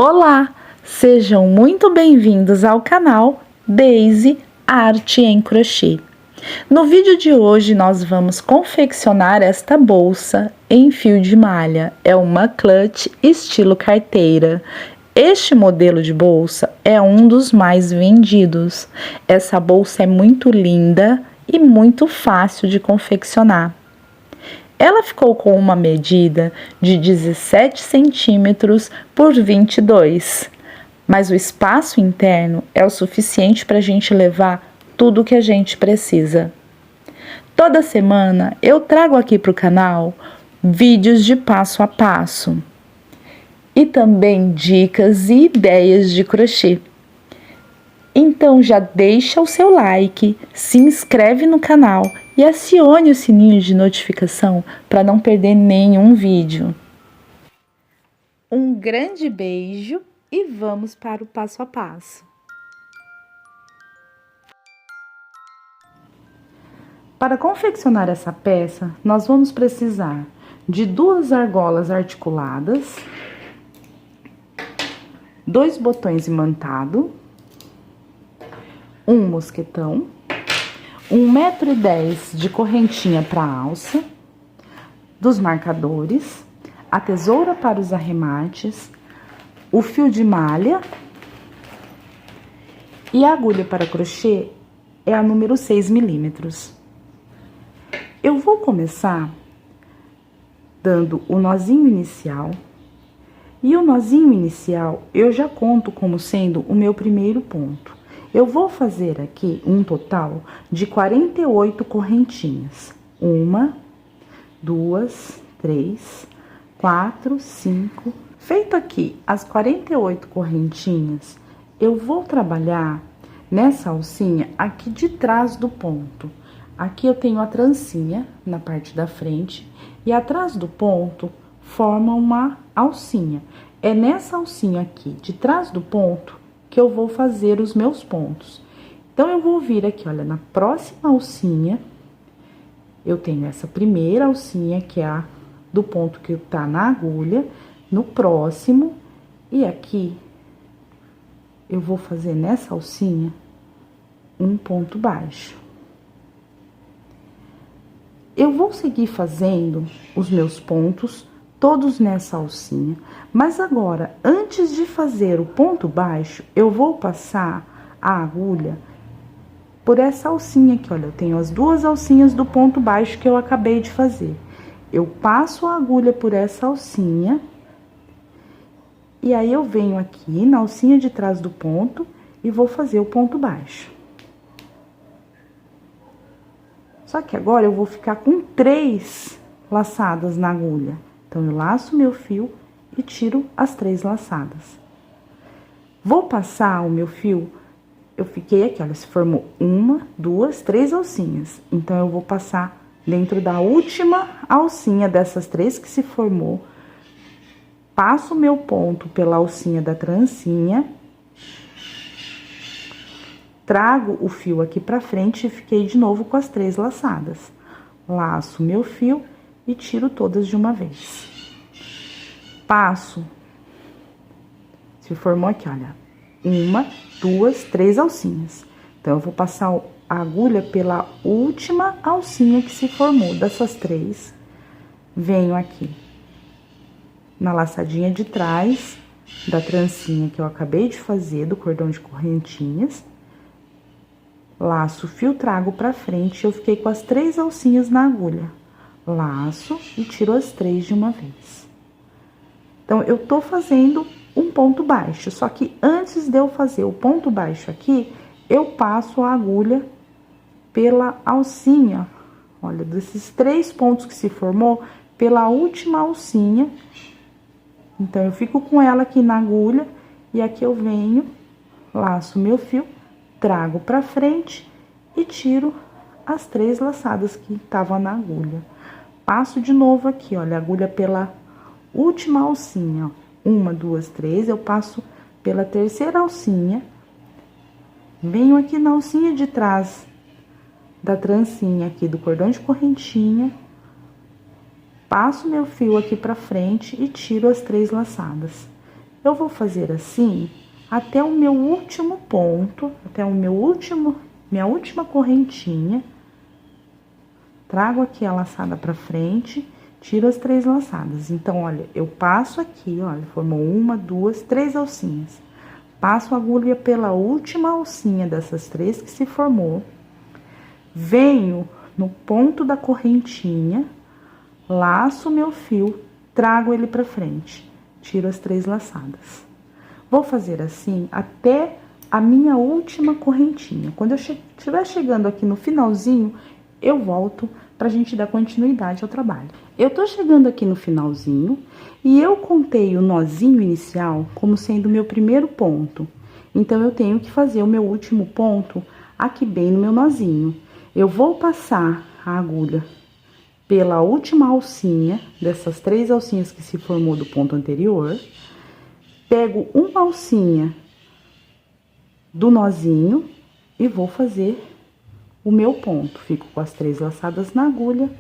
Olá, sejam muito bem-vindos ao canal Daisy Arte em Crochê. No vídeo de hoje nós vamos confeccionar esta bolsa em fio de malha. É uma clutch estilo carteira. Este modelo de bolsa é um dos mais vendidos. Essa bolsa é muito linda e muito fácil de confeccionar. Ela ficou com uma medida de 17 centímetros por 22, mas o espaço interno é o suficiente para a gente levar tudo o que a gente precisa. Toda semana eu trago aqui para o canal vídeos de passo a passo e também dicas e ideias de crochê. Então já deixa o seu like, se inscreve no canal e acione o sininho de notificação para não perder nenhum vídeo. Um grande beijo e vamos para o passo a passo. Para confeccionar essa peça, nós vamos precisar de 2 argolas articuladas, 2 botões imantados, um mosquetão, 1,10 m de correntinha para alça, dos marcadores, a tesoura para os arremates, o fio de malha e a agulha para crochê é a número 6 milímetros. Eu vou começar dando o nozinho inicial, e o nozinho inicial eu já conto como sendo o meu primeiro ponto. Eu vou fazer aqui um total de 48 correntinhas. 1, 2, 3, 4, 5. Feito aqui as 48 correntinhas, eu vou trabalhar nessa alcinha aqui de trás do ponto. Aqui eu tenho a trancinha na parte da frente e atrás do ponto forma uma alcinha. É nessa alcinha aqui de trás do ponto que eu vou fazer os meus pontos. Então, eu vou vir aqui, olha, na próxima alcinha, eu tenho essa primeira alcinha, que é a do ponto que tá na agulha, no próximo, e aqui, eu vou fazer nessa alcinha um ponto baixo. Eu vou seguir fazendo os meus pontos todos nessa alcinha, mas agora, antes de fazer o ponto baixo, eu vou passar a agulha por essa alcinha aqui, olha, eu tenho as 2 alcinhas do ponto baixo que eu acabei de fazer. Eu passo a agulha por essa alcinha, e aí eu venho aqui na alcinha de trás do ponto e vou fazer o ponto baixo. Só que agora eu vou ficar com 3 laçadas na agulha. Então, eu laço meu fio e tiro as 3 laçadas. Vou passar o meu fio, eu fiquei aqui, olha, se formou 1, 2, 3 alcinhas. Então, eu vou passar dentro da última alcinha dessas 3 que se formou. Passo o meu ponto pela alcinha da trancinha. Trago o fio aqui pra frente e fiquei de novo com as 3 laçadas. Laço meu fio e tiro todas de uma vez. Passo, se formou aqui, olha, 1, 2, 3 alcinhas. Então, eu vou passar a agulha pela última alcinha que se formou dessas 3. Venho aqui na laçadinha de trás da trancinha que eu acabei de fazer, do cordão de correntinhas. Laço o fio, trago pra frente, eu fiquei com as 3 alcinhas na agulha. Laço e tiro as 3 de uma vez. Então, eu tô fazendo um ponto baixo, só que antes de eu fazer o ponto baixo aqui, eu passo a agulha pela alcinha, olha, desses 3 pontos que se formou, pela última alcinha. Então, eu fico com ela aqui na agulha, e aqui eu venho, laço meu fio, trago pra frente e tiro as 3 laçadas que estavam na agulha. Passo de novo aqui, olha, a agulha pela última alcinha, ó. 1, 2, 3, eu passo pela terceira alcinha, venho aqui na alcinha de trás da trancinha aqui do cordão de correntinha, passo meu fio aqui pra frente e tiro as 3 laçadas. Eu vou fazer assim até o meu último ponto, até o minha última correntinha. Trago aqui a laçada pra frente, tiro as 3 laçadas. Então, olha, eu passo aqui, olha, formou 1, 2, 3 alcinhas. Passo a agulha pela última alcinha dessas 3 que se formou. Venho no ponto da correntinha, laço meu fio, trago ele pra frente, tiro as 3 laçadas. Vou fazer assim até a minha última correntinha. Quando eu estiver chegando aqui no finalzinho, eu volto pra gente dar continuidade ao trabalho. Eu tô chegando aqui no finalzinho e eu contei o nozinho inicial como sendo o meu primeiro ponto. Então, eu tenho que fazer o meu último ponto aqui bem no meu nozinho. Eu vou passar a agulha pela última alcinha, dessas 3 alcinhas que se formou do ponto anterior. Pego uma alcinha do nozinho e vou fazer o meu ponto. Fico com as 3 laçadas na agulha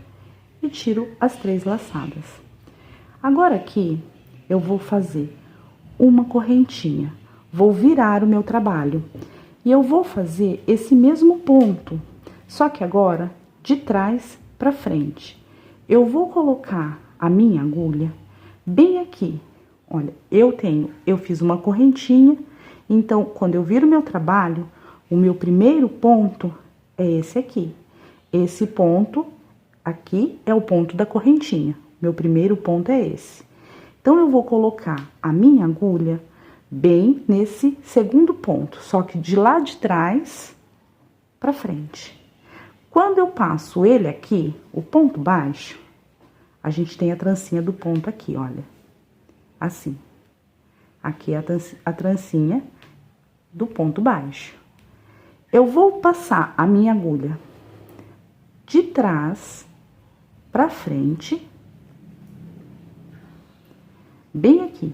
e tiro as 3 laçadas. Agora, aqui, eu vou fazer uma correntinha. Vou virar o meu trabalho. E eu vou fazer esse mesmo ponto, só que agora, de trás pra frente. Eu vou colocar a minha agulha bem aqui. Olha, eu fiz uma correntinha, então, quando eu viro o meu trabalho, o meu primeiro ponto é esse aqui. Esse ponto aqui é o ponto da correntinha. Meu primeiro ponto é esse. Então, eu vou colocar a minha agulha bem nesse segundo ponto, só que de lá de trás pra frente. Quando eu passo ele aqui, o ponto baixo, a gente tem a trancinha do ponto aqui, olha. Assim. Aqui é a trancinha do ponto baixo. Eu vou passar a minha agulha de trás pra frente, bem aqui,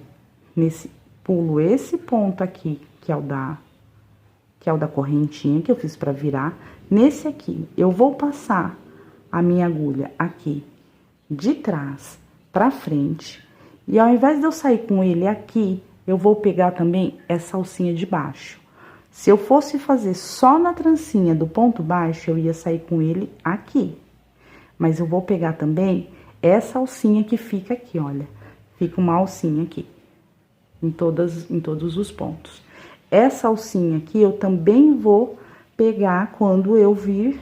pulo esse ponto aqui, que é o da correntinha que eu fiz pra virar. Nesse aqui, eu vou passar a minha agulha aqui de trás pra frente. E ao invés de eu sair com ele aqui, eu vou pegar também essa alcinha de baixo. Se eu fosse fazer só na trancinha do ponto baixo, eu ia sair com ele aqui. Mas eu vou pegar também essa alcinha que fica aqui, olha. Fica uma alcinha aqui, em todos os pontos. Essa alcinha aqui eu também vou pegar quando eu vir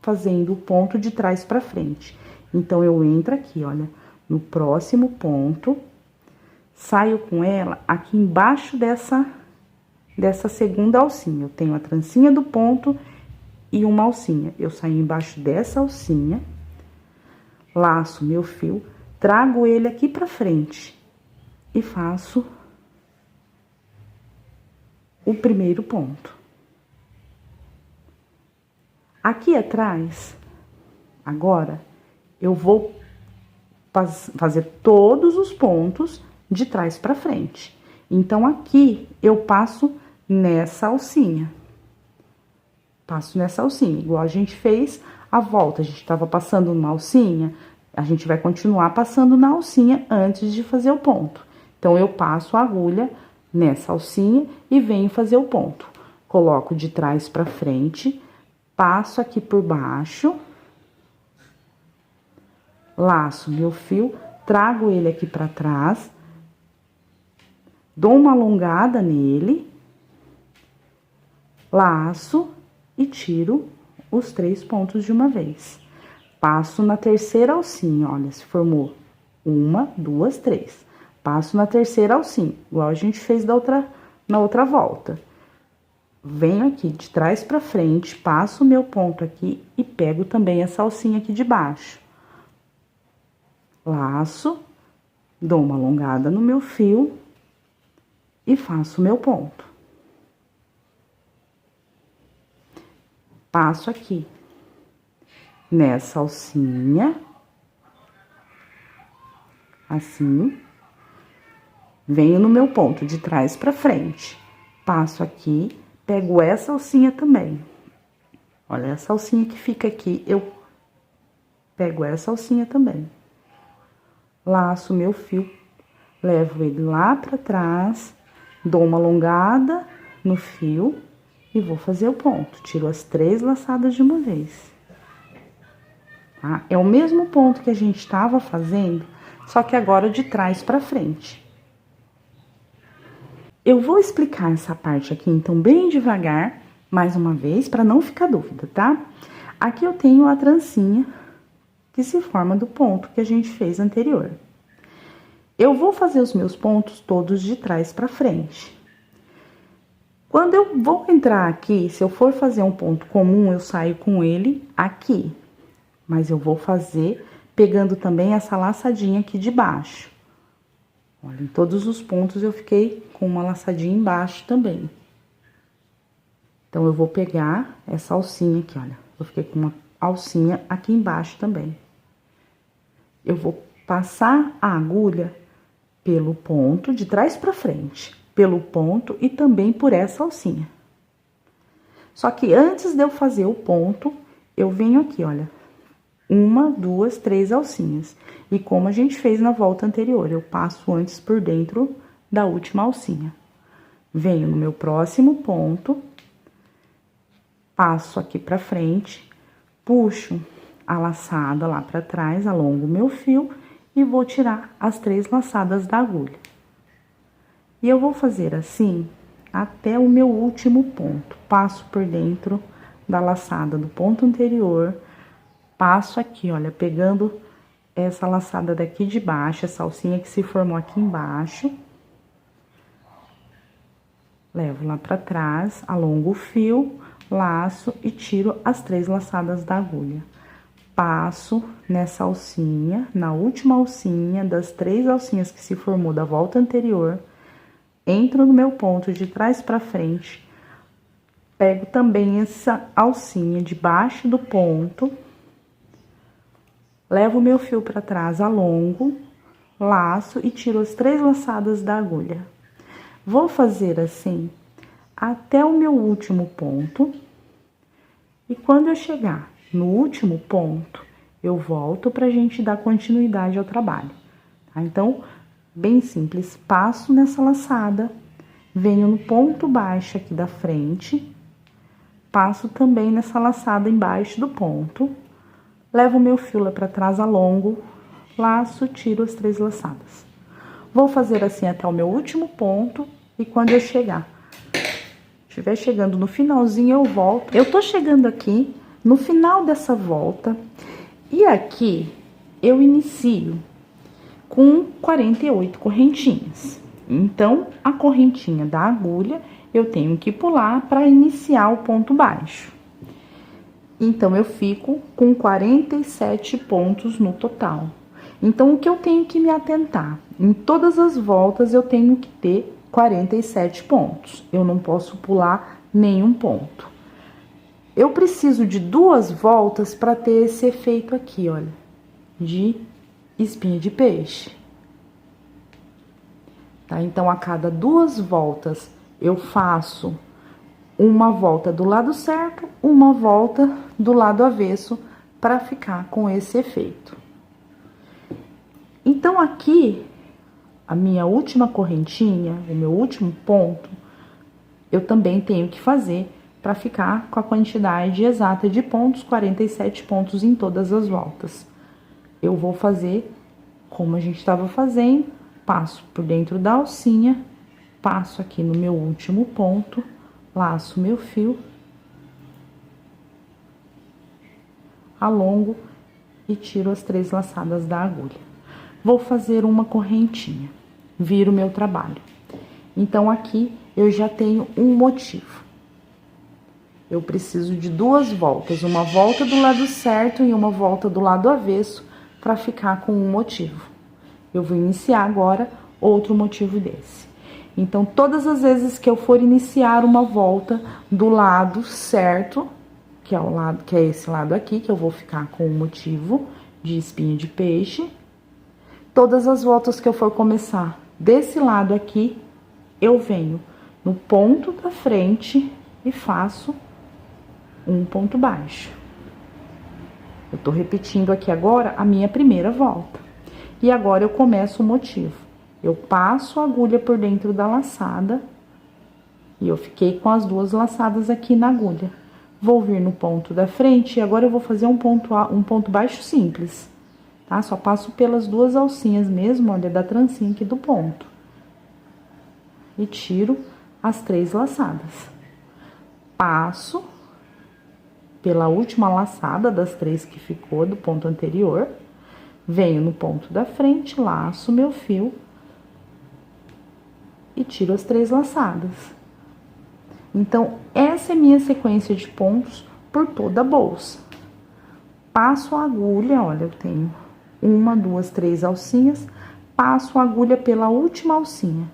fazendo o ponto de trás pra frente. Então, eu entro aqui, olha, no próximo ponto, saio com ela aqui embaixo dessa segunda alcinha. Eu tenho a trancinha do ponto e uma alcinha. Eu saio embaixo dessa alcinha, laço meu fio, trago ele aqui pra frente e faço o primeiro ponto. Aqui atrás, agora, eu vou fazer todos os pontos de trás pra frente. Então, aqui, eu passo nessa alcinha. Passo nessa alcinha, igual a gente fez a volta. A gente tava passando uma alcinha, a gente vai continuar passando na alcinha antes de fazer o ponto. Então, eu passo a agulha nessa alcinha e venho fazer o ponto. Coloco de trás pra frente, passo aqui por baixo, laço meu fio, trago ele aqui pra trás, dou uma alongada nele, laço e tiro os 3 pontos de uma vez. Passo na terceira alcinha, olha, se formou 1, 2, 3. Passo na terceira alcinha, igual a gente fez na outra volta. Venho aqui de trás pra frente, passo o meu ponto aqui e pego também essa alcinha aqui de baixo. Laço, dou uma alongada no meu fio e faço o meu ponto. Passo aqui nessa alcinha, assim, venho no meu ponto de trás pra frente, passo aqui, pego essa alcinha também. Olha, essa alcinha que fica aqui, eu pego essa alcinha também. Laço meu fio, levo ele lá pra trás, dou uma alongada no fio e vou fazer o ponto. Tiro as 3 laçadas de uma vez. Tá? É o mesmo ponto que a gente estava fazendo, só que agora de trás pra frente. Eu vou explicar essa parte aqui, então, bem devagar, mais uma vez, para não ficar dúvida, tá? Aqui eu tenho a trancinha que se forma do ponto que a gente fez anterior. Eu vou fazer os meus pontos todos de trás pra frente. Quando eu vou entrar aqui, se eu for fazer um ponto comum, eu saio com ele aqui. Mas eu vou fazer pegando também essa laçadinha aqui de baixo. Olha, em todos os pontos eu fiquei com uma laçadinha embaixo também. Então, eu vou pegar essa alcinha aqui, olha. Eu fiquei com uma alcinha aqui embaixo também. Eu vou passar a agulha pelo ponto, de trás pra frente, pelo ponto e também por essa alcinha. Só que antes de eu fazer o ponto, eu venho aqui, olha. 1, 2, 3 alcinhas. E como a gente fez na volta anterior, eu passo antes por dentro da última alcinha. Venho no meu próximo ponto, passo aqui pra frente, puxo a laçada lá pra trás, alongo o meu fio e vou tirar as 3 laçadas da agulha. E eu vou fazer assim até o meu último ponto. Passo por dentro da laçada do ponto anterior, passo aqui, olha, pegando essa laçada daqui de baixo, essa alcinha que se formou aqui embaixo. Levo lá pra trás, alongo o fio, laço e tiro as 3 laçadas da agulha. Passo nessa alcinha, na última alcinha das 3 alcinhas que se formou da volta anterior, entro no meu ponto de trás pra frente, pego também essa alcinha debaixo do ponto, levo o meu fio pra trás, alongo, laço e tiro as 3 laçadas da agulha. Vou fazer assim até o meu último ponto. E quando eu chegar no último ponto, eu volto pra gente dar continuidade ao trabalho, tá? Então, bem simples, passo nessa laçada, venho no ponto baixo aqui da frente, passo também nessa laçada embaixo do ponto, levo o meu fio lá pra trás, alongo, laço, tiro as 3 laçadas. Vou fazer assim até o meu último ponto e quando eu estiver chegando no finalzinho, eu volto. Eu tô chegando aqui no final dessa volta e aqui eu inicio com 48 correntinhas. Então, a correntinha da agulha eu tenho que pular para iniciar o ponto baixo. Então, eu fico com 47 pontos no total. Então, o que eu tenho que me atentar? Em todas as voltas, eu tenho que ter 47 pontos. Eu não posso pular nenhum ponto. Eu preciso de 2 voltas para ter esse efeito aqui, olha, de espinha de peixe. Tá? Então, a cada 2 voltas, eu faço uma volta do lado certo, uma volta do lado avesso, para ficar com esse efeito. Então, aqui, a minha última correntinha, o meu último ponto, eu também tenho que fazer para ficar com a quantidade exata de pontos, 47 pontos em todas as voltas. Eu vou fazer como a gente estava fazendo, passo por dentro da alcinha, passo aqui no meu último ponto, laço meu fio, alongo e tiro as 3 laçadas da agulha. Vou fazer uma correntinha, viro o meu trabalho. Então, aqui eu já tenho um motivo. Eu preciso de 2 voltas, uma volta do lado certo e uma volta do lado avesso, para ficar com um motivo. Eu vou iniciar agora outro motivo desse. Então, todas as vezes que eu for iniciar uma volta do lado certo, que é esse lado aqui, que eu vou ficar com o motivo de espinha de peixe, todas as voltas que eu for começar desse lado aqui, eu venho no ponto da frente e faço um ponto baixo. Eu tô repetindo aqui agora a minha primeira volta. E agora eu começo o motivo. Eu passo a agulha por dentro da laçada e eu fiquei com as duas laçadas aqui na agulha. Vou vir no ponto da frente e agora eu vou fazer um ponto baixo simples, tá? Só passo pelas duas alcinhas mesmo, olha, da trancinha aqui do ponto. E tiro as 3 laçadas. Passo pela última laçada das 3 que ficou do ponto anterior, venho no ponto da frente, laço meu fio e tiro as 3 laçadas. Então, essa é minha sequência de pontos por toda a bolsa. Passo a agulha, olha, eu tenho 1, 2, 3 alcinhas, passo a agulha pela última alcinha.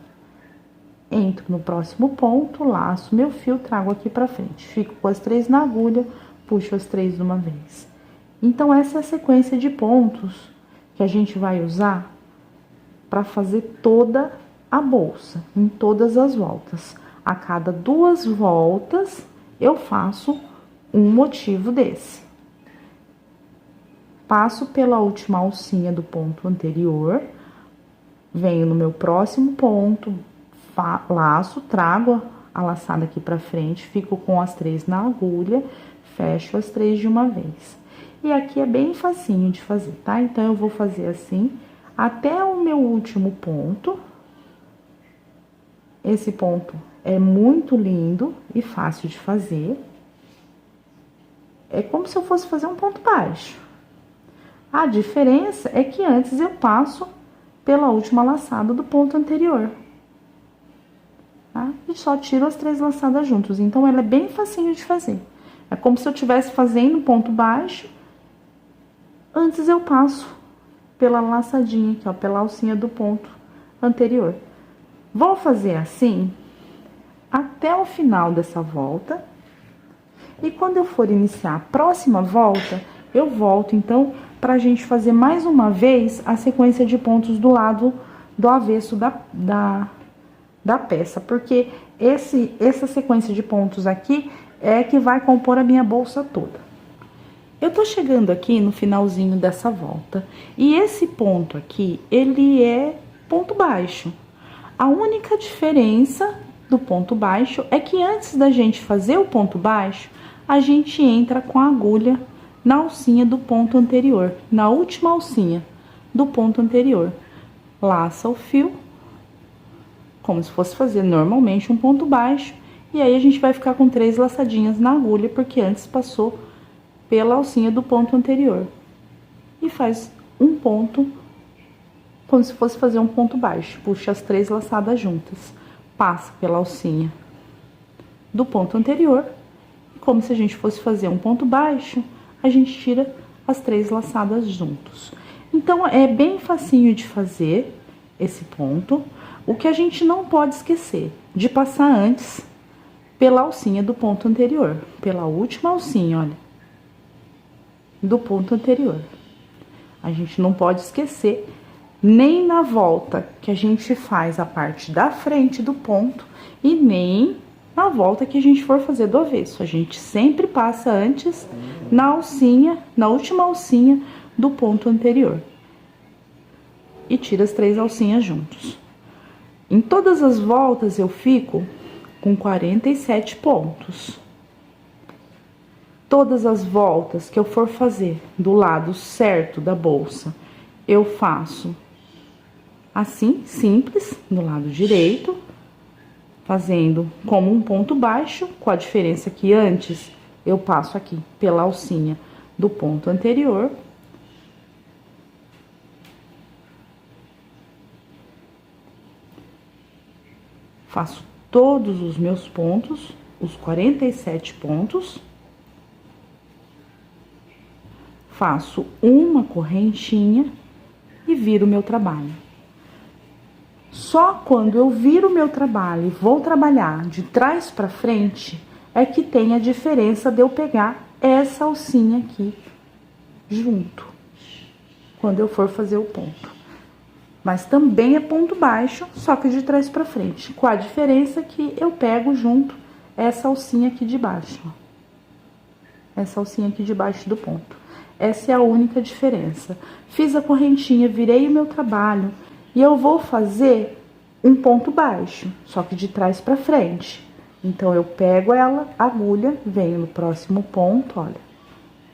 Entro no próximo ponto, laço meu fio, trago aqui pra frente. Fico com as 3 na agulha, puxo as 3 de uma vez. Então, essa é a sequência de pontos que a gente vai usar para fazer toda a bolsa, em todas as voltas. A cada 2 voltas, eu faço um motivo desse. Passo pela última alcinha do ponto anterior, venho no meu próximo ponto, laço, trago a laçada aqui pra frente, fico com as 3 na agulha, fecho as 3 de uma vez. E aqui é bem facinho de fazer, tá? Então, eu vou fazer assim, até o meu último ponto. Esse ponto é muito lindo e fácil de fazer. É como se eu fosse fazer um ponto baixo. A diferença é que antes eu passo pela última laçada do ponto anterior. Tá? E só tiro as 3 laçadas juntos. Então, ela é bem facinho de fazer. É como se eu estivesse fazendo ponto baixo. Antes eu passo pela laçadinha aqui, ó, pela alcinha do ponto anterior. Vou fazer assim até o final dessa volta. E quando eu for iniciar a próxima volta, eu volto, então, pra gente fazer mais uma vez a sequência de pontos do lado do avesso da peça. Porque essa sequência de pontos aqui é que vai compor a minha bolsa toda. Eu tô chegando aqui no finalzinho dessa volta. E esse ponto aqui, ele é ponto baixo. A única diferença do ponto baixo é que antes da gente fazer o ponto baixo, a gente entra com a agulha na alcinha do ponto anterior, na última alcinha do ponto anterior. Laça o fio, como se fosse fazer normalmente um ponto baixo, e aí a gente vai ficar com 3 laçadinhas na agulha, porque antes passou pela alcinha do ponto anterior. E faz um ponto, como se fosse fazer um ponto baixo. Puxa as 3 laçadas juntas. Passa pela alcinha do ponto anterior. E como se a gente fosse fazer um ponto baixo, a gente tira as 3 laçadas juntos. Então, é bem facinho de fazer esse ponto. O que a gente não pode esquecer de passar antes pela alcinha do ponto anterior. Pela última alcinha, olha, do ponto anterior. A gente não pode esquecer nem na volta que a gente faz a parte da frente do ponto e nem na volta que a gente for fazer do avesso. A gente sempre passa antes na alcinha, na última alcinha do ponto anterior. E tira as 3 alcinhas juntos. Em todas as voltas eu fico com 47 pontos. Todas as voltas que eu for fazer do lado certo da bolsa, eu faço assim, simples, do lado direito, fazendo como um ponto baixo, com a diferença que antes eu passo aqui pela alcinha do ponto anterior. Faço todos os meus pontos, os 47 pontos. Faço uma correntinha e viro o meu trabalho. Só quando eu viro o meu trabalho e vou trabalhar de trás para frente, é que tem a diferença de eu pegar essa alcinha aqui junto, quando eu for fazer o ponto. Mas também é ponto baixo, só que de trás para frente, com a diferença que eu pego junto essa alcinha aqui de baixo, ó. Essa alcinha aqui de baixo do ponto. Essa é a única diferença. Fiz a correntinha, virei o meu trabalho, E eu vou fazer um ponto baixo, só que de trás para frente. Então, eu pego ela, agulha, venho no próximo ponto, olha,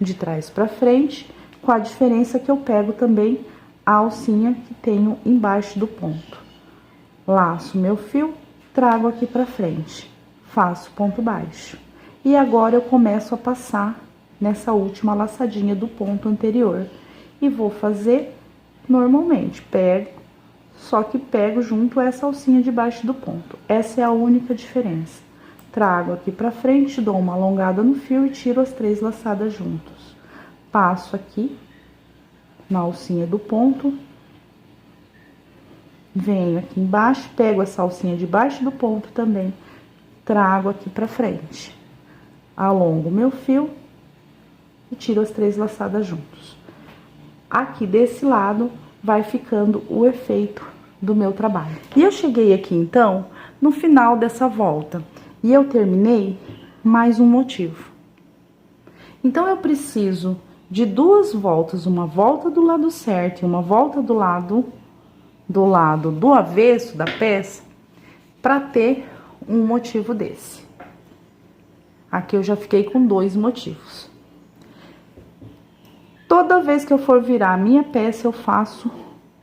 de trás para frente, com a diferença que eu pego também a alcinha que tenho embaixo do ponto. Laço meu fio, trago aqui para frente, faço ponto baixo. E agora eu começo a passar nessa última laçadinha do ponto anterior. E vou fazer normalmente, pego, só que pego junto essa alcinha debaixo do ponto. Essa é a única diferença. Trago aqui pra frente, dou uma alongada no fio e tiro as 3 laçadas juntos. Passo aqui na alcinha do ponto. Venho aqui embaixo, pego essa alcinha debaixo do ponto também. Trago aqui pra frente. Alongo meu fio e tiro as 3 laçadas juntos. Aqui desse lado vai ficando o efeito do meu trabalho. E eu cheguei aqui então no final dessa volta e eu terminei mais um motivo. Então eu preciso de 2 voltas, uma volta do lado certo e uma volta do lado do avesso da peça para ter um motivo desse. Aqui eu já fiquei com 2 motivos. Toda vez que eu for virar a minha peça, eu faço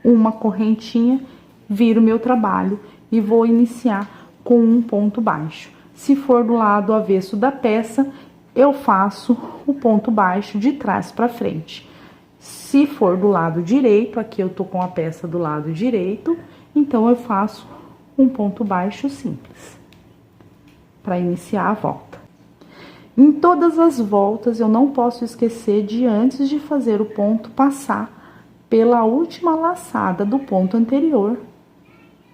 uma correntinha, viro meu trabalho e vou iniciar com um ponto baixo. Se for do lado avesso da peça, eu faço o ponto baixo de trás para frente. Se for do lado direito, aqui eu tô com a peça do lado direito, então eu faço um ponto baixo simples para iniciar a volta. Em todas as voltas, eu não posso esquecer de, antes de fazer o ponto, passar pela última laçada do ponto anterior,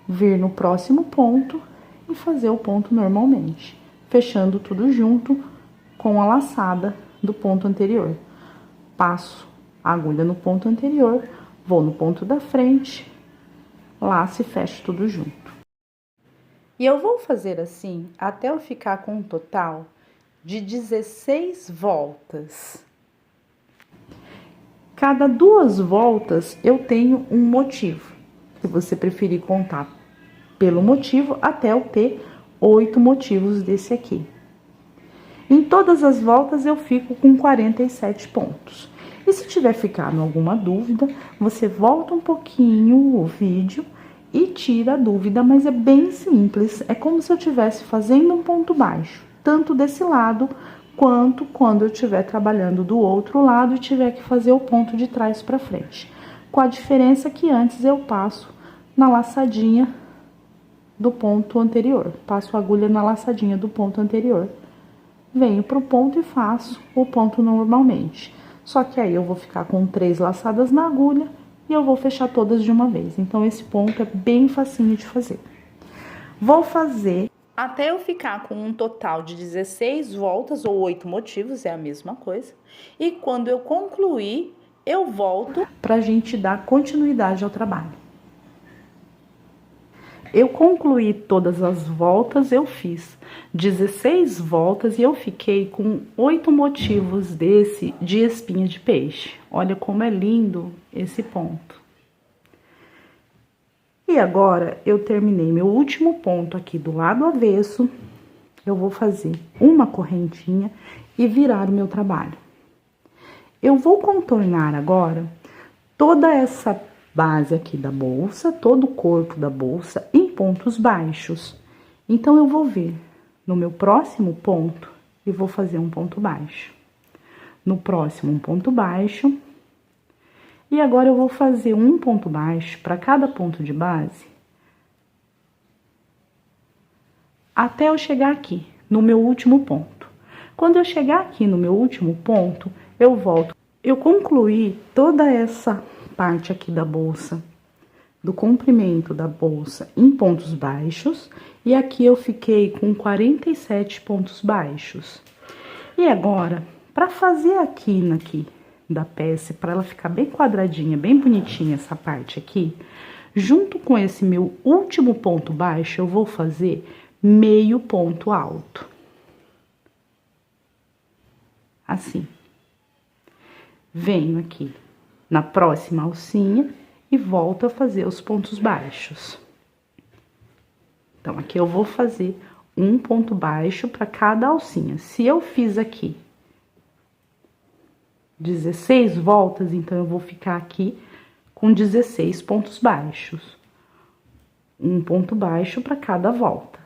vir no próximo ponto e fazer o ponto normalmente, fechando tudo junto com a laçada do ponto anterior. Passo a agulha no ponto anterior, vou no ponto da frente, laço e fecho tudo junto. E eu vou fazer assim até eu ficar com um total de 16 voltas. Cada 2 voltas eu tenho um motivo. Se você preferir contar pelo motivo, até eu ter 8 motivos desse aqui. Em todas as voltas eu fico com 47 pontos. E se tiver ficado alguma dúvida, você volta um pouquinho o vídeo e tira a dúvida, mas é bem simples. É como se eu estivesse fazendo um ponto baixo, tanto desse lado, quanto quando eu estiver trabalhando do outro lado e tiver que fazer o ponto de trás para frente. Com a diferença que antes eu passo na laçadinha do ponto anterior. Passo a agulha na laçadinha do ponto anterior. Venho pro ponto e faço o ponto normalmente. Só que aí eu vou ficar com 3 laçadas na agulha e eu vou fechar todas de uma vez. Então, esse ponto é bem facinho de fazer. Vou fazer até eu ficar com um total de 16 voltas ou 8 motivos, é a mesma coisa. E quando eu concluir, eu volto pra gente dar continuidade ao trabalho. Eu concluí todas as voltas, eu fiz 16 voltas e eu fiquei com 8 motivos desse de espinha de peixe. Olha como é lindo esse ponto. E agora, eu terminei meu último ponto aqui do lado avesso. Eu vou fazer uma correntinha e virar o meu trabalho. Eu vou contornar agora toda essa base aqui da bolsa, todo o corpo da bolsa em pontos baixos. Então, eu vou vir no meu próximo ponto e vou fazer um ponto baixo. No próximo, um ponto baixo. E agora, eu vou fazer um ponto baixo para cada ponto de base, até eu chegar aqui, no meu último ponto. Quando eu chegar aqui no meu último ponto, eu volto. Eu concluí toda essa parte aqui da bolsa, do comprimento da bolsa em pontos baixos, e aqui eu fiquei com 47 pontos baixos. E agora, para fazer a quina aqui da peça, para ela ficar bem quadradinha, bem bonitinha essa parte aqui, junto com esse meu último ponto baixo, eu vou fazer meio ponto alto. Assim. Venho aqui na próxima alcinha e volto a fazer os pontos baixos. Então, aqui eu vou fazer um ponto baixo para cada alcinha. Se eu fiz aqui 16 voltas, então eu vou ficar aqui com 16 pontos baixos. Um ponto baixo para cada volta.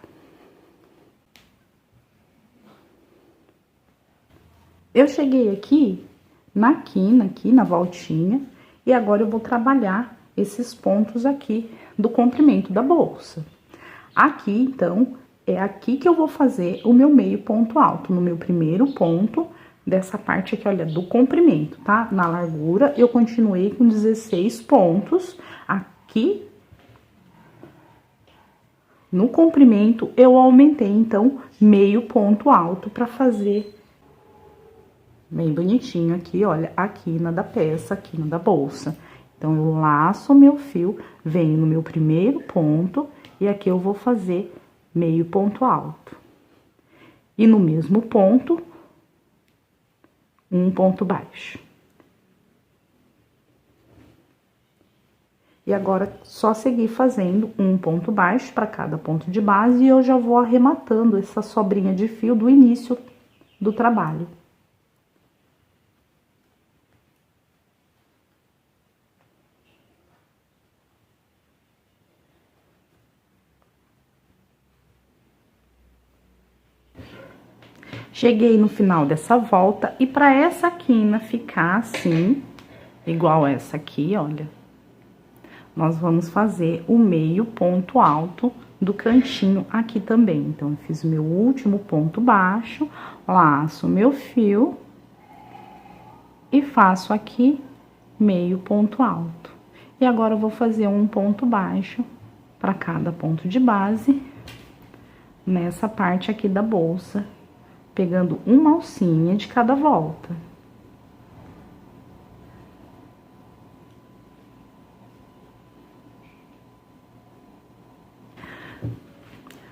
Eu cheguei aqui na quina, aqui na voltinha, e agora eu vou trabalhar esses pontos aqui do comprimento da bolsa. Aqui, então, é aqui que eu vou fazer o meu meio ponto alto, no meu primeiro ponto dessa parte aqui, olha, do comprimento, tá? Na largura, eu continuei com 16 pontos. Aqui, no comprimento, eu aumentei, então, meio ponto alto pra fazer bem bonitinho aqui, olha, a quina da peça, a quina da bolsa. Então, eu laço meu fio, venho no meu primeiro ponto e aqui eu vou fazer meio ponto alto. E no mesmo ponto, um ponto baixo. E agora, só seguir fazendo um ponto baixo para cada ponto de base e eu já vou arrematando essa sobrinha de fio do início do trabalho. Cheguei no final dessa volta e para essa quina ficar assim, igual essa aqui, olha, nós vamos fazer o meio ponto alto do cantinho aqui também. Então, eu fiz o meu último ponto baixo, laço meu fio e faço aqui meio ponto alto. E agora, eu vou fazer um ponto baixo para cada ponto de base nessa parte aqui da bolsa, pegando uma alcinha de cada volta.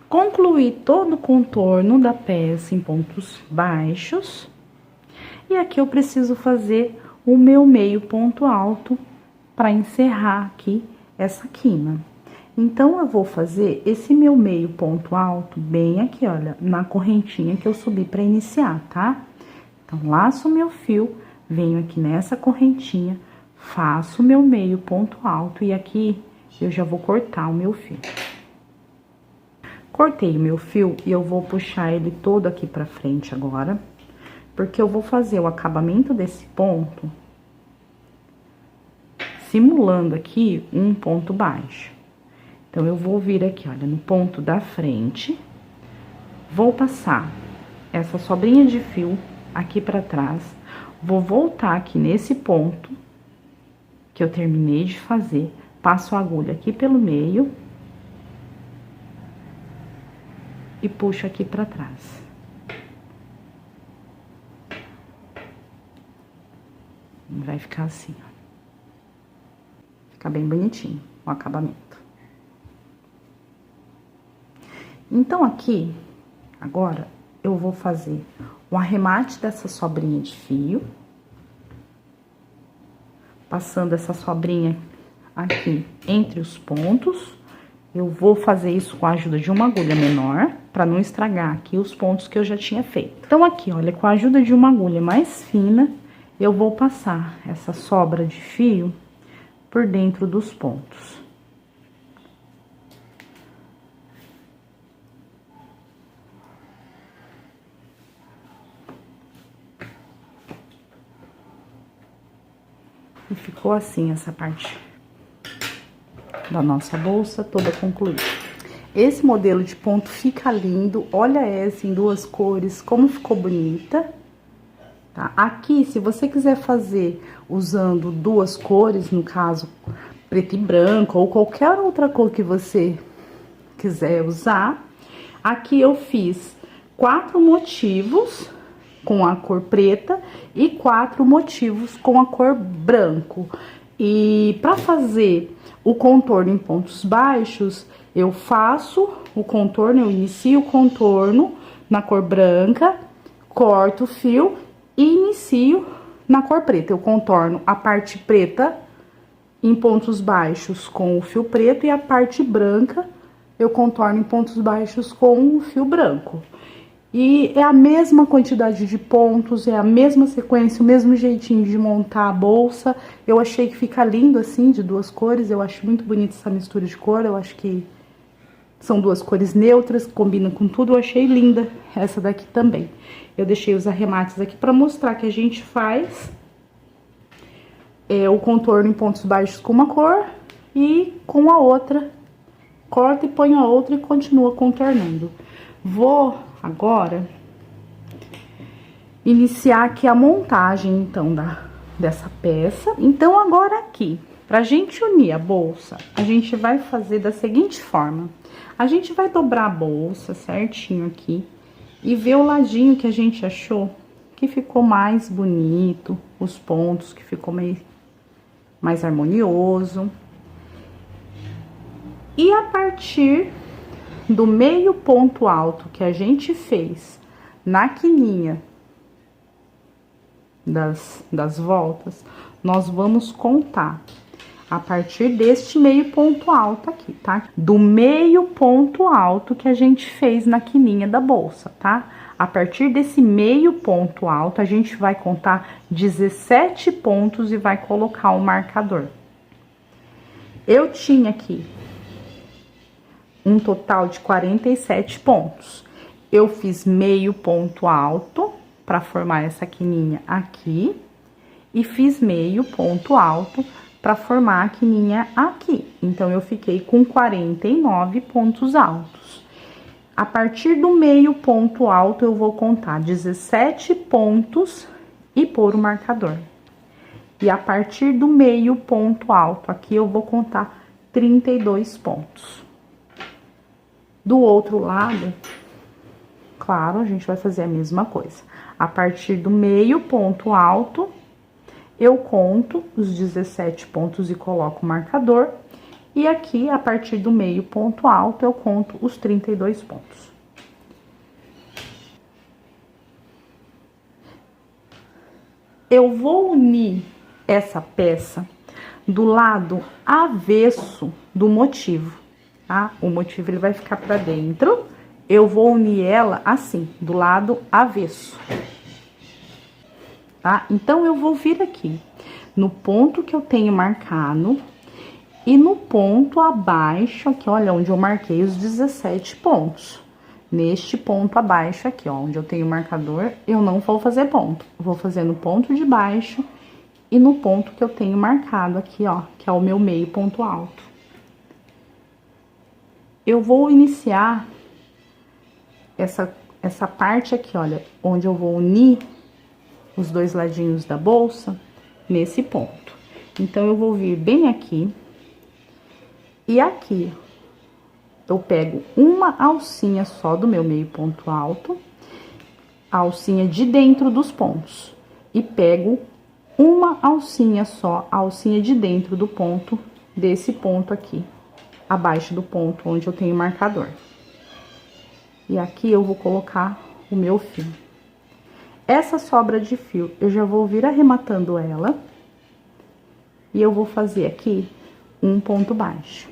Concluí todo o contorno da peça em pontos baixos. E aqui eu preciso fazer o meu meio ponto alto para encerrar aqui essa quina. Então, eu vou fazer esse meu meio ponto alto bem aqui, olha, na correntinha que eu subi para iniciar, tá? Então, laço o meu fio, venho aqui nessa correntinha, faço o meu meio ponto alto e aqui eu já vou cortar o meu fio. Cortei o meu fio e eu vou puxar ele todo aqui pra frente agora, porque eu vou fazer o acabamento desse ponto simulando aqui um ponto baixo. Então, eu vou vir aqui, olha, no ponto da frente, vou passar essa sobrinha de fio aqui pra trás, vou voltar aqui nesse ponto que eu terminei de fazer, passo a agulha aqui pelo meio e puxo aqui pra trás. Vai ficar assim, ó. Fica bem bonitinho o acabamento. Então, aqui, agora, eu vou fazer o arremate dessa sobrinha de fio. Passando essa sobrinha aqui entre os pontos. Eu vou fazer isso com a ajuda de uma agulha menor, para não estragar aqui os pontos que eu já tinha feito. Então, aqui, olha, com a ajuda de uma agulha mais fina, eu vou passar essa sobra de fio por dentro dos pontos. E ficou assim essa parte da nossa bolsa toda concluída. Esse modelo de ponto fica lindo, olha essa em duas cores, como ficou bonita, tá? Aqui, se você quiser fazer usando duas cores, no caso, preto e branco, ou qualquer outra cor que você quiser usar, aqui eu fiz 4 motivos com a cor preta e 4 motivos com a cor branco. E para fazer o contorno em pontos baixos, eu faço o contorno, eu inicio o contorno na cor branca, corto o fio e inicio na cor preta. Eu contorno a parte preta em pontos baixos com o fio preto e a parte branca eu contorno em pontos baixos com o fio branco. E é a mesma quantidade de pontos, é a mesma sequência, o mesmo jeitinho de montar a bolsa. Eu achei que fica lindo assim, de duas cores, eu acho muito bonita essa mistura de cor, eu acho que são duas cores neutras, combina com tudo, eu achei linda essa daqui também. Eu deixei os arremates aqui pra mostrar que a gente faz o contorno em pontos baixos com uma cor e com a outra, corta e põe a outra e continua contornando. Vou agora iniciar aqui a montagem, então, dessa peça. Então, agora aqui, pra gente unir a bolsa, a gente vai fazer da seguinte forma. A gente vai dobrar a bolsa certinho aqui e ver o ladinho que a gente achou que ficou mais bonito, os pontos que ficou mais harmonioso. E a partir do meio ponto alto que a gente fez na quininha das voltas, nós vamos contar a partir deste meio ponto alto aqui, tá? Do meio ponto alto que a gente fez na quininha da bolsa, tá? A partir desse meio ponto alto, a gente vai contar 17 pontos e vai colocar o marcador. Eu tinha aqui um total de 47 pontos. Eu fiz meio ponto alto para formar essa quininha aqui e fiz meio ponto alto para formar a quininha aqui. Então, eu fiquei com 49 pontos altos. A partir do meio ponto alto, eu vou contar 17 pontos e pôr o marcador. E a partir do meio ponto alto aqui, eu vou contar 32 pontos. Do outro lado, claro, a gente vai fazer a mesma coisa. A partir do meio ponto alto, eu conto os 17 pontos e coloco o marcador. E aqui, a partir do meio ponto alto, eu conto os 32 pontos. Eu vou unir essa peça do lado avesso do motivo, tá? O motivo, ele vai ficar pra dentro. Eu vou unir ela assim, do lado avesso, tá? Então, eu vou vir aqui no ponto que eu tenho marcado e no ponto abaixo aqui, olha, onde eu marquei os 17 pontos. Neste ponto abaixo aqui, ó, onde eu tenho o marcador, eu não vou fazer ponto. Eu vou fazer no ponto de baixo e no ponto que eu tenho marcado aqui, ó, que é o meu meio ponto alto. Eu vou iniciar essa parte aqui, olha, onde eu vou unir os dois ladinhos da bolsa nesse ponto. Então, eu vou vir bem aqui e aqui eu pego uma alcinha só do meu meio ponto alto, a alcinha de dentro dos pontos, e pego uma alcinha só, a alcinha de dentro do ponto, desse ponto aqui, abaixo do ponto onde eu tenho o marcador. E aqui eu vou colocar o meu fio. Essa sobra de fio, eu já vou vir arrematando ela, e eu vou fazer aqui um ponto baixo.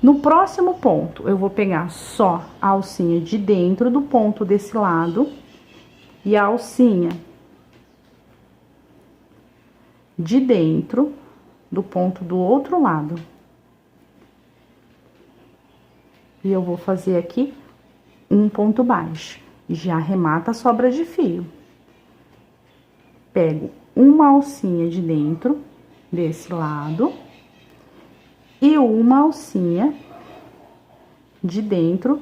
No próximo ponto, eu vou pegar só a alcinha de dentro do ponto desse lado e a alcinha de dentro do ponto do outro lado. E eu vou fazer aqui um ponto baixo. Já arremata a sobra de fio. Pego uma alcinha de dentro desse lado e uma alcinha de dentro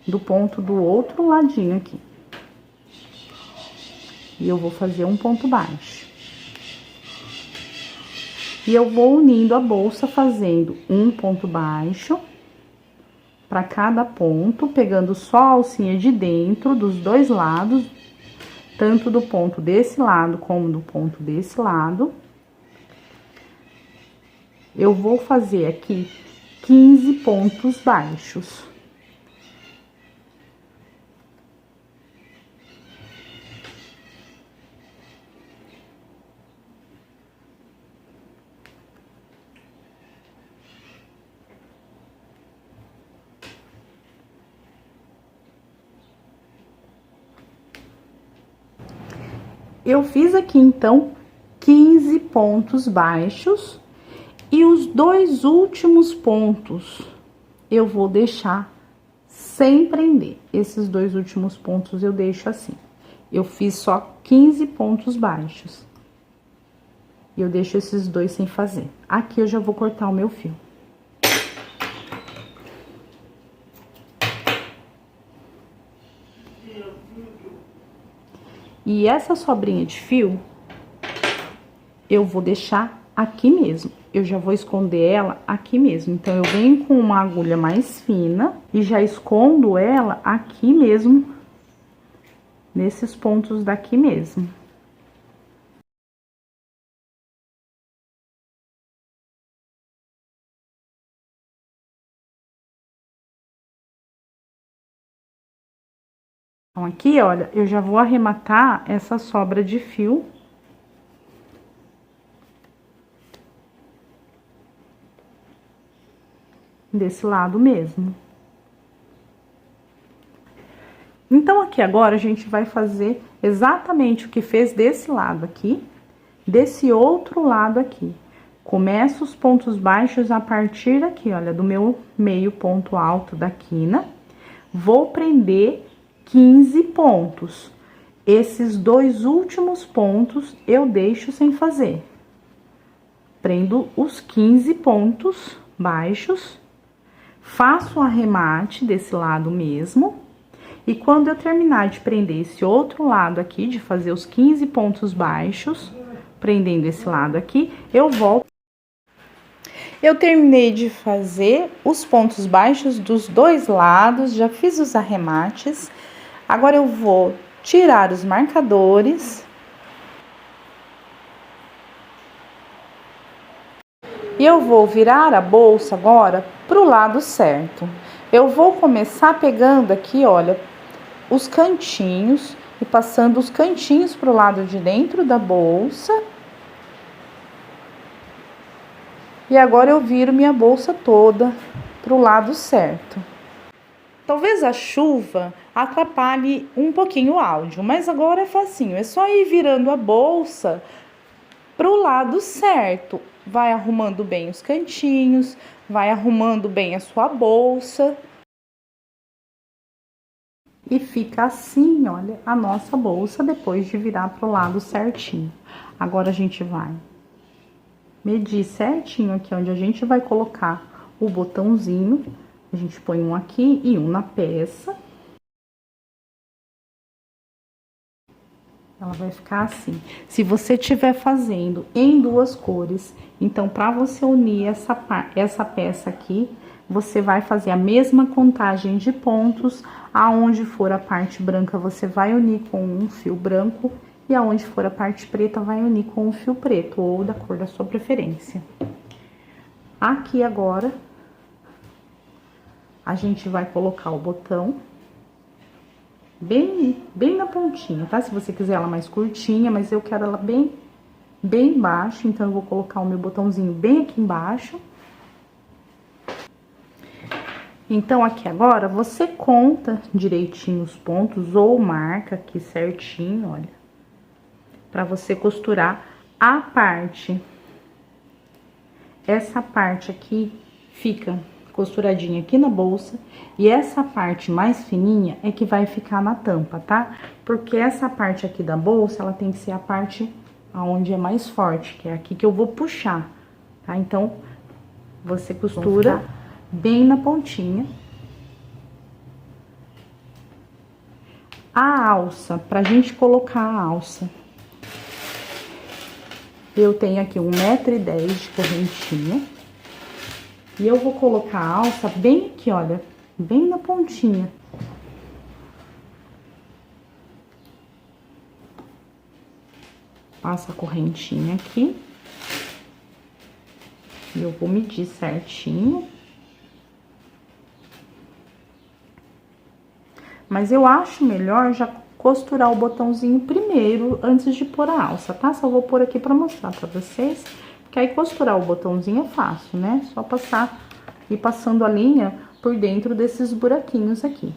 do ponto do outro ladinho aqui. E eu vou fazer um ponto baixo. E eu vou unindo a bolsa fazendo um ponto baixo para cada ponto, pegando só a alcinha de dentro dos dois lados, tanto do ponto desse lado como do ponto desse lado. Eu vou fazer aqui 15 pontos baixos. Eu fiz aqui, então, 15 pontos baixos e os 2 últimos pontos eu vou deixar sem prender. Esses 2 últimos pontos eu deixo assim. Eu fiz só 15 pontos baixos. E eu deixo esses 2 sem fazer. Aqui eu já vou cortar o meu fio. E essa sobrinha de fio, eu vou deixar aqui mesmo. Eu já vou esconder ela aqui mesmo. Então, eu venho com uma agulha mais fina e já escondo ela aqui mesmo, nesses pontos daqui mesmo. Então, aqui, olha, eu já vou arrematar essa sobra de fio. Desse lado mesmo. Então, aqui agora, a gente vai fazer exatamente o que fez desse lado aqui, desse outro lado aqui. Começo os pontos baixos a partir daqui, olha, do meu meio ponto alto da quina. Vou prender 15 pontos. Esses 2 últimos pontos eu deixo sem fazer. Prendo os 15 pontos baixos, faço o arremate desse lado mesmo. E quando eu terminar de prender esse outro lado aqui, de fazer os 15 pontos baixos, prendendo esse lado aqui, eu volto. Eu terminei de fazer os pontos baixos dos 2 lados, já fiz os arremates. Agora, eu vou tirar os marcadores. E eu vou virar a bolsa agora pro lado certo. Eu vou começar pegando aqui, olha, os cantinhos e passando os cantinhos pro lado de dentro da bolsa. E agora eu viro minha bolsa toda pro lado certo. Talvez a chuva atrapalhe um pouquinho o áudio, mas agora é facinho. É só ir virando a bolsa pro lado certo. Vai arrumando bem os cantinhos, vai arrumando bem a sua bolsa. E fica assim, olha, a nossa bolsa depois de virar pro lado certinho. Agora, a gente vai medir certinho aqui onde a gente vai colocar o botãozinho. A gente põe um aqui e um na peça. Ela vai ficar assim. Se você estiver fazendo em 2 cores, então, para você unir essa peça aqui, você vai fazer a mesma contagem de pontos. Aonde for a parte branca, você vai unir com um fio branco. E aonde for a parte preta, vai unir com um fio preto, ou da cor da sua preferência. Aqui agora, a gente vai colocar o botão bem na pontinha, tá? Se você quiser ela mais curtinha, mas eu quero ela bem embaixo, então eu vou colocar o meu botãozinho bem aqui embaixo. Então, aqui agora, você conta direitinho os pontos ou marca aqui certinho, olha, pra você costurar a parte. Essa parte aqui fica costuradinha aqui na bolsa, e essa parte mais fininha é que vai ficar na tampa, tá? Porque essa parte aqui da bolsa, ela tem que ser a parte aonde é mais forte, que é aqui que eu vou puxar, tá? Então, você costura bem na pontinha. A alça, pra gente colocar a alça, eu tenho aqui 1,10 m de correntinha. E eu vou colocar a alça bem aqui, olha, bem na pontinha. Passa a correntinha aqui. E eu vou medir certinho. Mas eu acho melhor já costurar o botãozinho primeiro, antes de pôr a alça, tá? Só vou pôr aqui pra mostrar pra vocês. Porque aí costurar o botãozinho é fácil, né? Só passar e passando a linha por dentro desses buraquinhos aqui.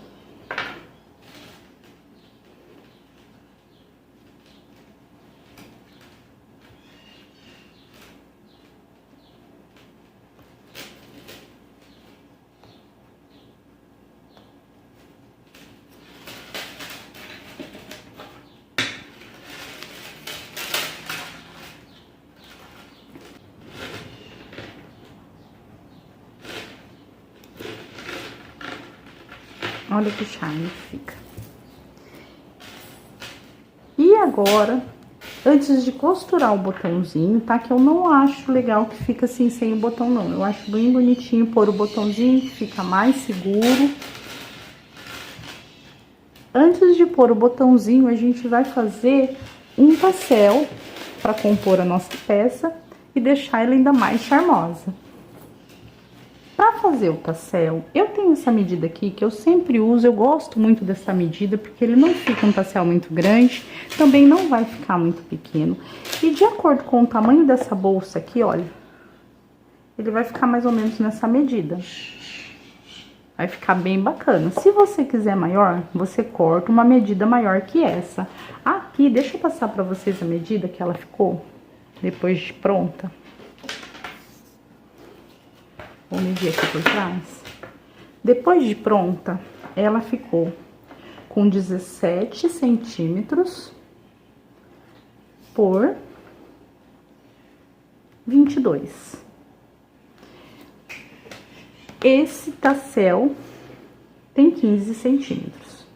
Olha que charme que fica. E agora, antes de costurar o botãozinho, tá? Que eu não acho legal que fica assim sem o botão, não. Eu acho bem bonitinho pôr o botãozinho, que fica mais seguro. Antes de pôr o botãozinho, a gente vai fazer um tassel para compor a nossa peça e deixar ela ainda mais charmosa. Para fazer o tassel, eu tenho essa medida aqui que eu sempre uso, eu gosto muito dessa medida, porque ele não fica um tassel muito grande, também não vai ficar muito pequeno. E de acordo com o tamanho dessa bolsa aqui, olha, ele vai ficar mais ou menos nessa medida. Vai ficar bem bacana. Se você quiser maior, você corta uma medida maior que essa. Aqui, deixa eu passar pra vocês a medida que ela ficou, depois de pronta. Vou medir aqui por trás. Depois de pronta, ela ficou com 17 centímetros por 22. Esse tassel tem 15 centímetros.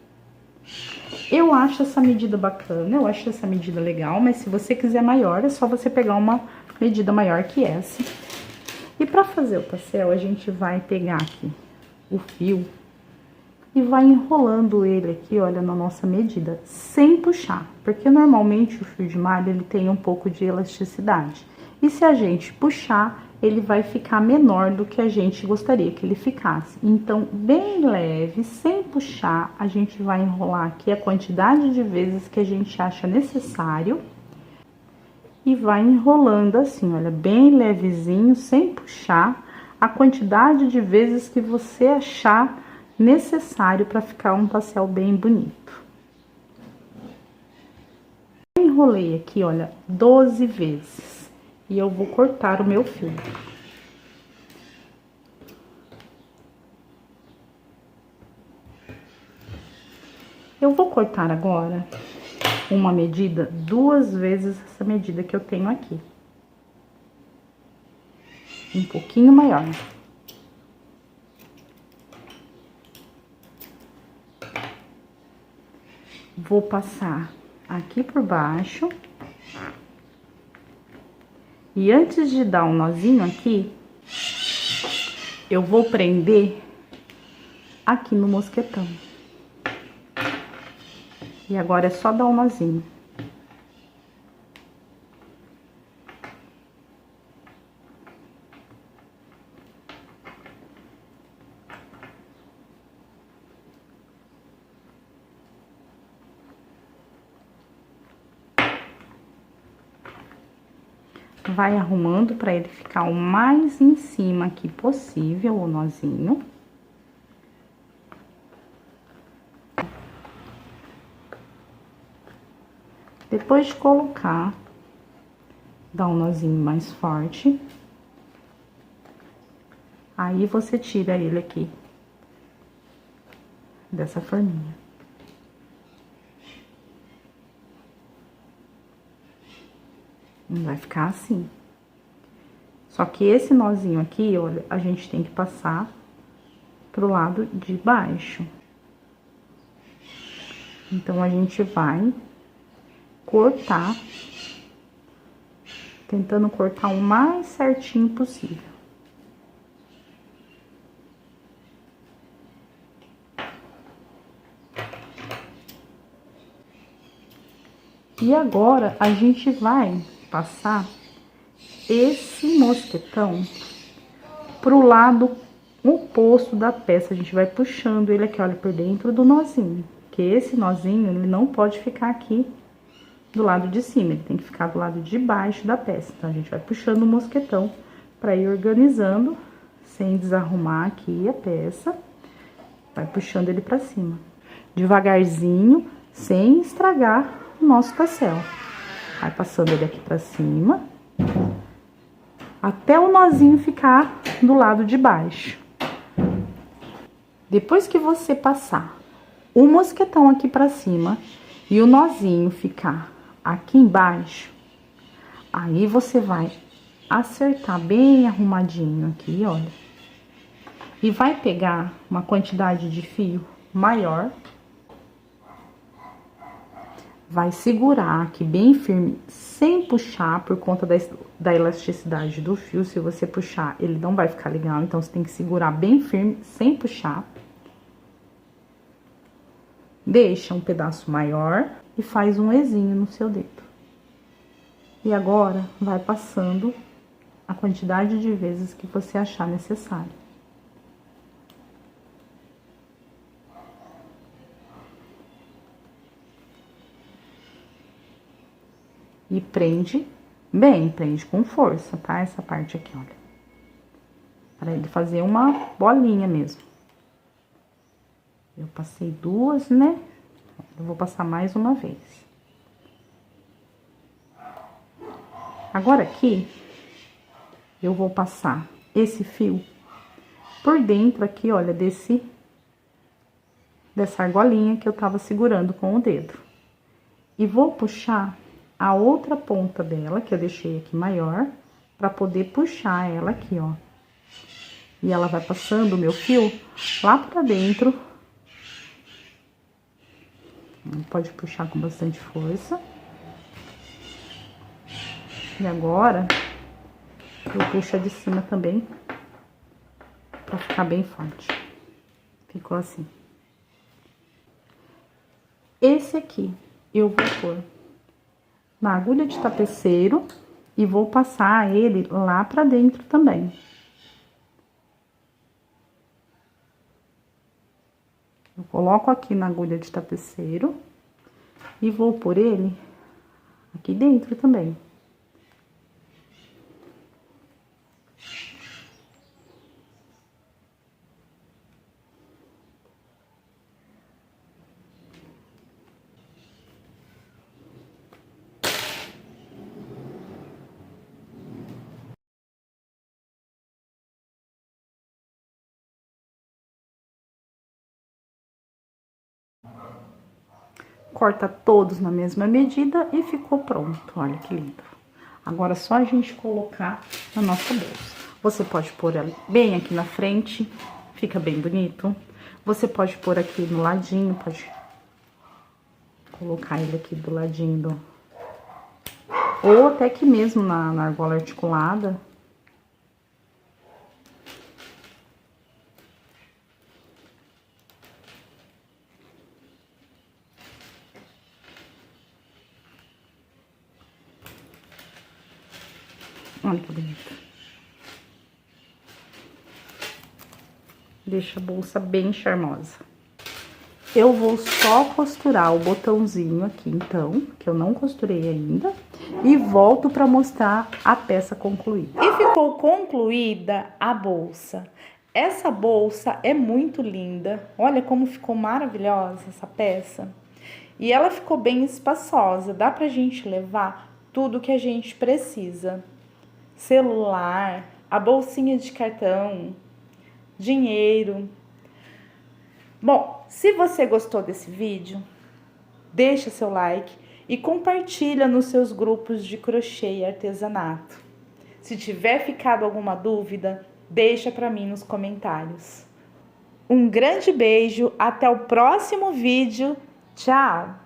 Eu acho essa medida bacana, eu acho essa medida legal, mas se você quiser maior, é só você pegar uma medida maior que essa. E para fazer o tassel, a gente vai pegar aqui o fio e vai enrolando ele aqui, olha, na nossa medida, sem puxar, porque normalmente o fio de malha, ele tem um pouco de elasticidade. E se a gente puxar, ele vai ficar menor do que a gente gostaria que ele ficasse. Então, bem leve, sem puxar, a gente vai enrolar aqui a quantidade de vezes que a gente acha necessário. E vai enrolando assim, olha, bem levezinho, sem puxar, a quantidade de vezes que você achar necessário para ficar um tassel bem bonito. Eu enrolei aqui, olha, 12 vezes. E eu vou cortar o meu fio. Eu vou cortar agora uma medida, 2 vezes essa medida que eu tenho aqui. Um pouquinho maior. Vou passar aqui por baixo. E antes de dar um nozinho aqui, eu vou prender aqui no mosquetão. E agora é só dar um nozinho. Vai arrumando para ele ficar o mais em cima aqui possível, o nozinho. Depois de colocar, dá um nozinho mais forte. Aí, você tira ele aqui, dessa forminha. Vai ficar assim. Só que esse nozinho aqui, olha, a gente tem que passar pro lado de baixo. Então, a gente vai cortar, tentando cortar o mais certinho possível. E agora, a gente vai passar esse mosquetão pro lado oposto da peça. A gente vai puxando ele aqui, olha, por dentro do nozinho. Porque esse nozinho, ele não pode ficar aqui do lado de cima, ele tem que ficar do lado de baixo da peça. Então, a gente vai puxando o mosquetão pra ir organizando, sem desarrumar aqui a peça. Vai puxando ele pra cima. Devagarzinho, sem estragar o nosso tassel. Vai passando ele aqui pra cima, até o nozinho ficar do lado de baixo. Depois que você passar o mosquetão aqui pra cima e o nozinho ficar aqui embaixo, aí você vai acertar bem arrumadinho aqui, olha. E vai pegar uma quantidade de fio maior. Vai segurar aqui bem firme, sem puxar, por conta da elasticidade do fio. Se você puxar, ele não vai ficar legal, então você tem que segurar bem firme, sem puxar. Deixa um pedaço maior e faz um Ezinho no seu dedo. E agora, vai passando a quantidade de vezes que você achar necessário. E prende bem, prende com força, tá? Essa parte aqui, olha. Para ele fazer uma bolinha mesmo. Eu passei duas, né? Eu vou passar mais uma vez. Agora aqui, eu vou passar esse fio por dentro aqui, olha, dessa argolinha que eu tava segurando com o dedo. E vou puxar a outra ponta dela, que eu deixei aqui maior, pra poder puxar ela aqui, ó. E ela vai passando o meu fio lá pra dentro. Pode puxar com bastante força. E agora, eu puxo a de cima também, pra ficar bem forte. Ficou assim. Esse aqui, eu vou pôr na agulha de tapeceiro e vou passar ele lá pra dentro também. Eu coloco aqui na agulha de tapeceiro e vou pôr ele aqui dentro também. Corta todos na mesma medida e ficou pronto. Olha que lindo. Agora é só a gente colocar na nossa bolsa. Você pode pôr ela bem aqui na frente, fica bem bonito. Você pode pôr aqui no ladinho, pode colocar ele aqui do ladinho do... Ou até aqui mesmo na argola articulada. Olha que bonito. Deixa a bolsa bem charmosa. Eu vou só costurar o botãozinho aqui, então, que eu não costurei ainda. E volto pra mostrar a peça concluída. E ficou concluída a bolsa. Essa bolsa é muito linda. Olha como ficou maravilhosa essa peça. E ela ficou bem espaçosa. Dá pra gente levar tudo que a gente precisa. Celular, a bolsinha de cartão, dinheiro. Bom, se você gostou desse vídeo, deixa seu like e compartilha nos seus grupos de crochê e artesanato. Se tiver ficado alguma dúvida, deixa para mim nos comentários. Um grande beijo, até o próximo vídeo. Tchau!